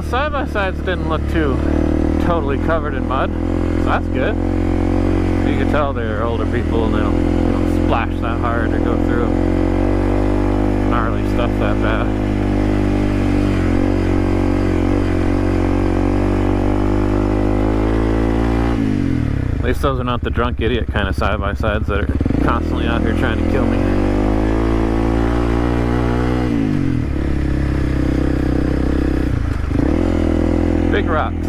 side-by-sides didn't look too totally covered in mud, so that's good. You can tell they're older people and they don't splash that hard or go through gnarly stuff that bad. At least those are not the drunk idiot kind of side-by-sides that are constantly out here trying to kill me. Big rocks.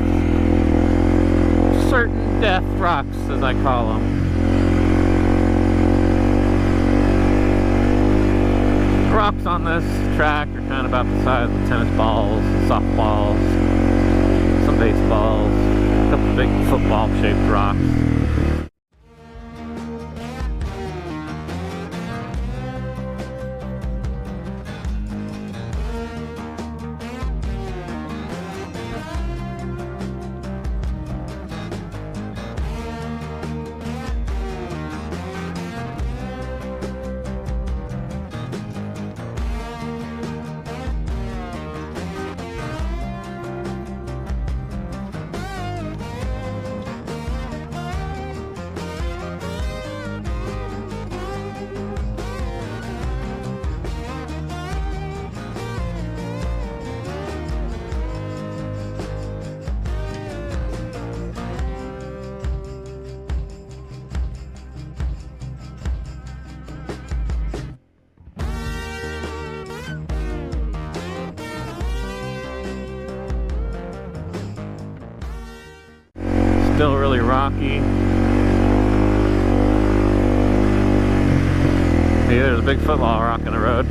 Certain death rocks, as I call them. The rocks on this track are kind of about the size of tennis balls, softballs, some baseballs, a couple big football-shaped rocks. Still really rocky. See, there's a big football rock in the road.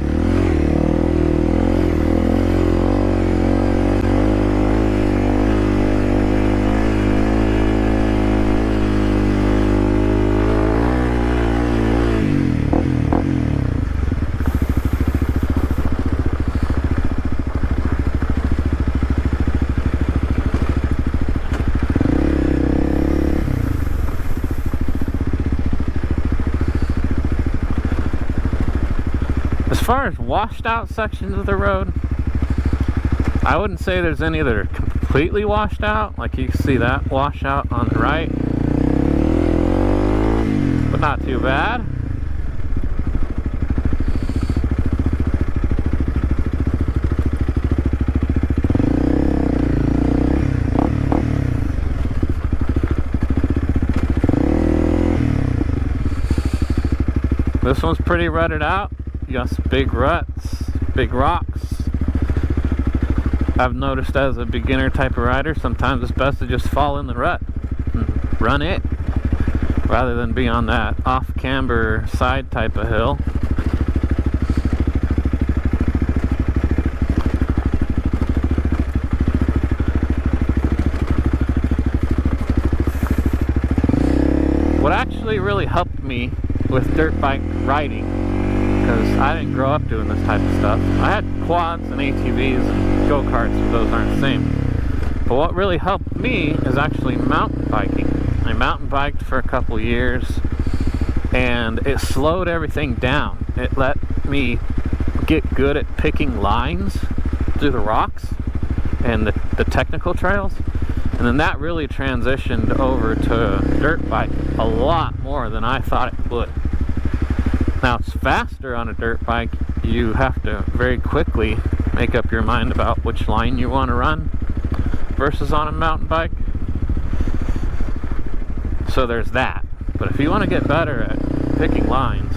As far as washed out sections of the road, I wouldn't say there's any that are completely washed out. Like you can see that washout on the right, but not too bad. This one's pretty rutted out. You got some big ruts, big rocks. I've noticed as a beginner type of rider, sometimes it's best to just fall in the rut and run it rather than be on that off-camber side type of hill. What actually really helped me with dirt bike riding, because I didn't grow up doing this type of stuff. I had quads and ATVs and go-karts, but those aren't the same. But what really helped me is actually mountain biking. I mountain biked for a couple years, and it slowed everything down. It let me get good at picking lines through the rocks and the technical trails. And then that really transitioned over to dirt bike a lot more than I thought it would. Now it's faster on a dirt bike. You have to very quickly make up your mind about which line you want to run versus on a mountain bike. So there's that. But if you want to get better at picking lines,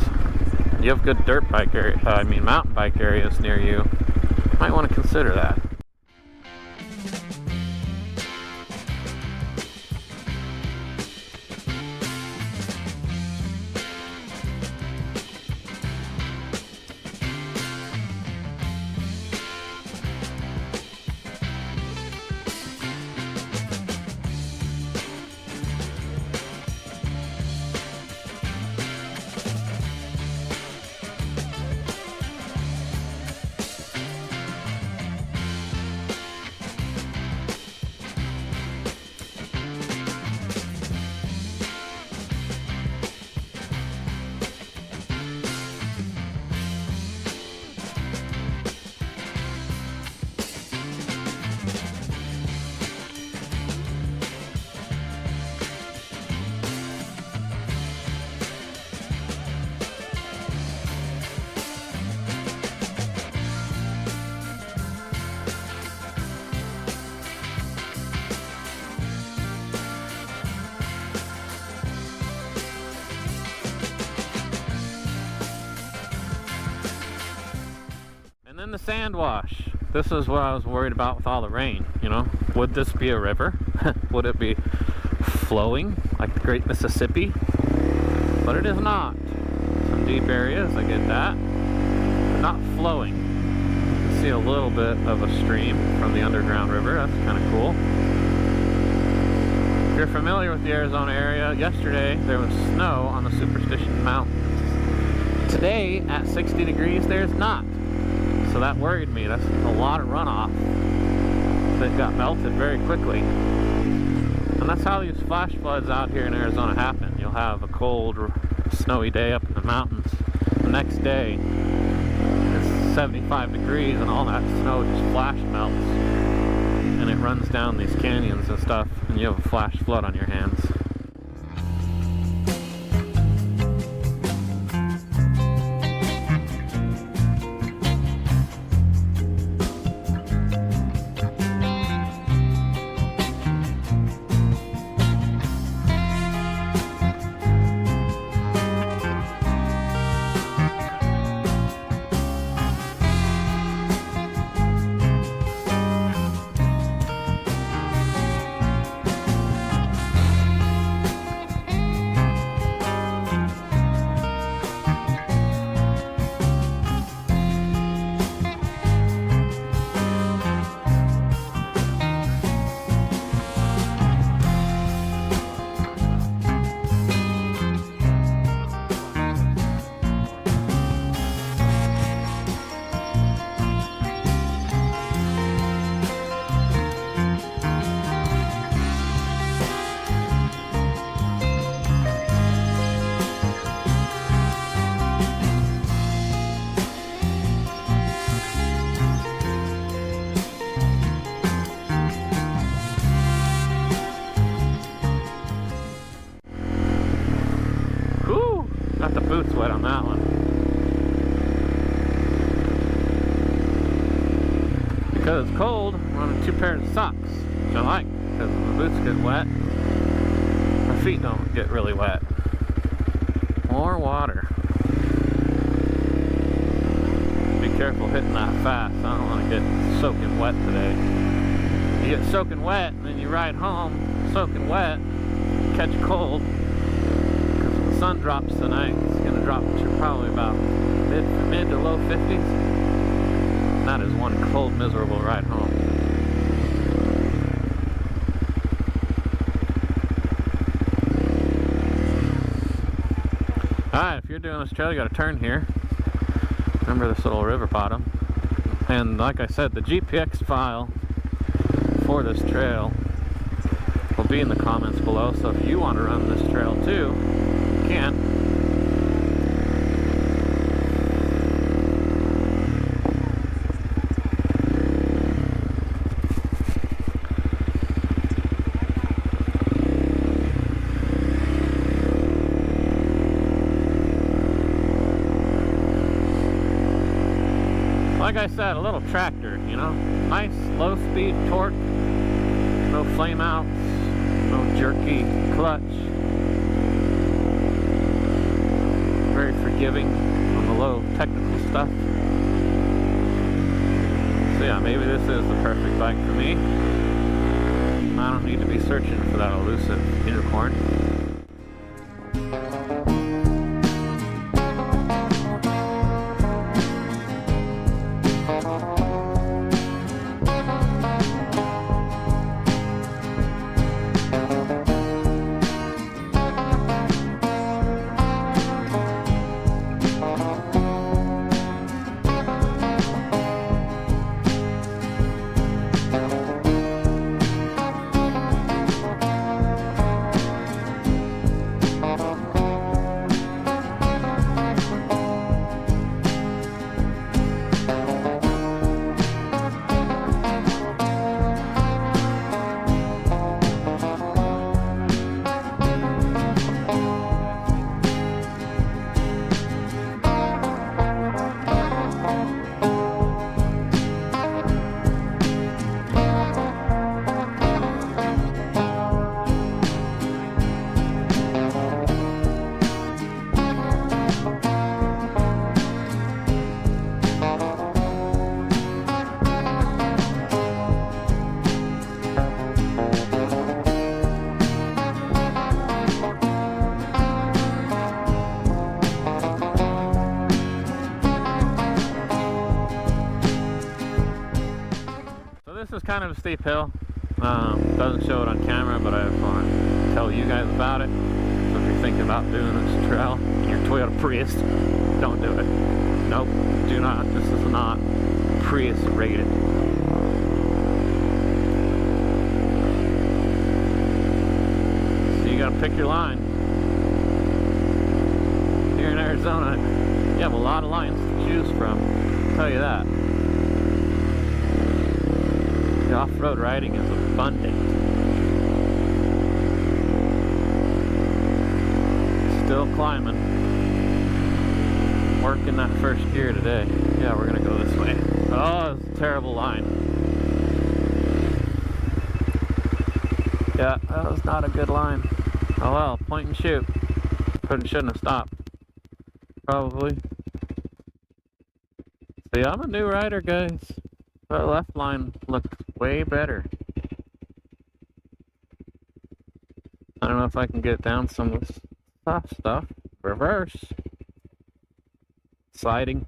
you have good dirt bike mountain bike areas near you, you might want to consider that. And the sand wash. This is what I was worried about with all the rain, you know. Would this be a river? Would it be flowing like the Great Mississippi? But it is not. Some deep areas, I get that. But not flowing. You can see a little bit of a stream from the underground river. That's kind of cool. If you're familiar with the Arizona area, yesterday there was snow on the Superstition Mountains. Today, at 60 degrees, there's not. So that worried me. That's a lot of runoff that got melted very quickly. And that's how these flash floods out here in Arizona happen. You'll have a cold, snowy day up in the mountains. The next day, it's 75 degrees and all that snow just flash melts. And it runs down these canyons and stuff, and you have a flash flood on your hands. Got the boots wet on that one. Because it's cold, I'm running 2 pairs of socks, which I like, because when the boots get wet, my feet don't get really wet. More water. Be careful hitting that fast. I don't want to get soaking wet today. You get soaking wet, and then you ride home soaking wet, catch a cold. Sun drops tonight. It's going to drop to probably about mid to low 50s. And that is one cold, miserable ride home. Alright, if you're doing this trail, you got to turn here. Remember this little river bottom. And like I said, the GPX file for this trail will be in the comments below. So if you want to run this trail too, can. Like I said, a little tractor, you know, nice low speed torque, no flame outs, no jerky clutch. Very forgiving on the low technical stuff. So yeah, maybe this is the perfect bike for me. I don't need to be searching for that elusive unicorn. this is kind of a steep hill. Doesn't show it on camera, but I just want to tell you guys about it. So if you're thinking about doing this trail in your Toyota Prius, don't do it. Nope, do not. This is not Prius rated. So you gotta pick your line. Here in Arizona, you have a lot of lines to choose from, I'll tell you that. The off-road riding is abundant. Still climbing. Working that first gear today. Yeah, we're gonna go this way. Oh, it's a terrible line. Yeah, that was not a good line. Oh well, point and shoot. Shouldn't have stopped. Probably. See, I'm a new rider, guys. That left line looked way better. I don't know if I can get down some of this soft stuff. Reverse. Sliding.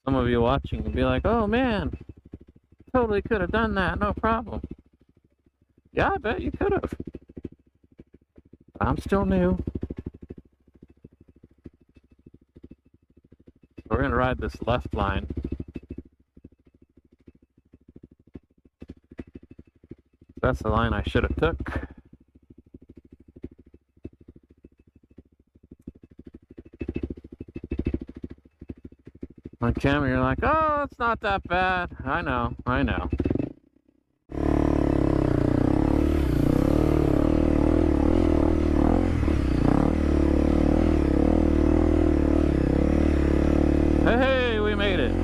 Some of you watching will be like, oh man, totally could have done that, no problem. Yeah, I bet you could have. I'm still new. We're going to ride this left line. That's the line I should have took. On camera, you're like, oh, it's not that bad. I know, I know. Hey, we made it.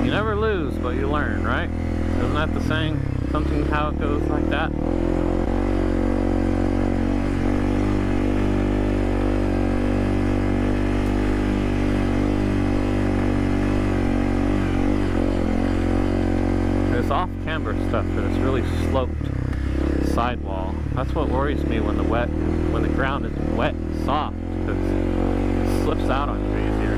You never lose, but you learn, right? Isn't that the saying? Something how it goes like that? This off-camber stuff is really sloped sidewall. That's what worries me when the ground is wet and soft, because it slips out on you easier.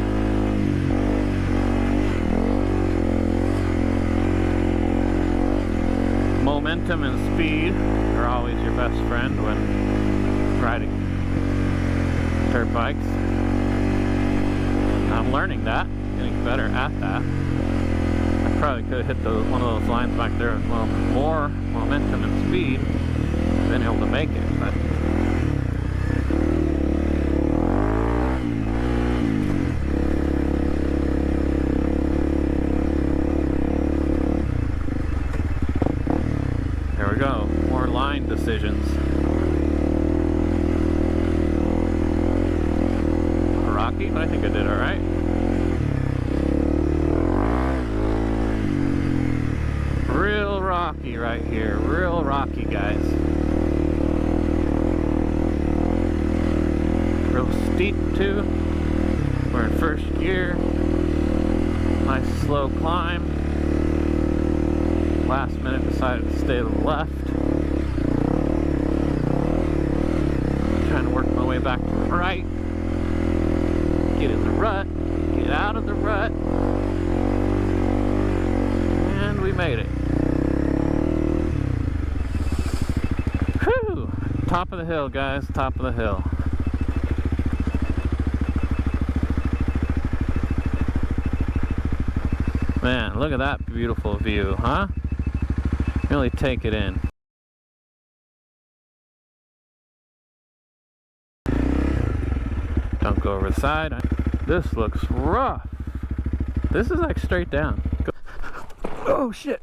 Momentum and speed are always your best friend when riding dirt bikes. I'm learning that, getting better at that. I probably could have hit one of those lines back there with a little more momentum and speed, been able to make it, but there we go, more line decisions. Rocky, but I think I did alright. Real rocky right here, real rocky, guys. Real steep too. We're in first gear. Nice slow climb. Last minute decided to stay to the left. Trying to work my way back to the right. Get in the rut. Get out of the rut. And we made it. Whew! Top of the hill, guys. Top of the hill. Man, look at that beautiful view, huh? Really take it in. Don't go over the side. This looks rough. This is like straight down. Oh shit.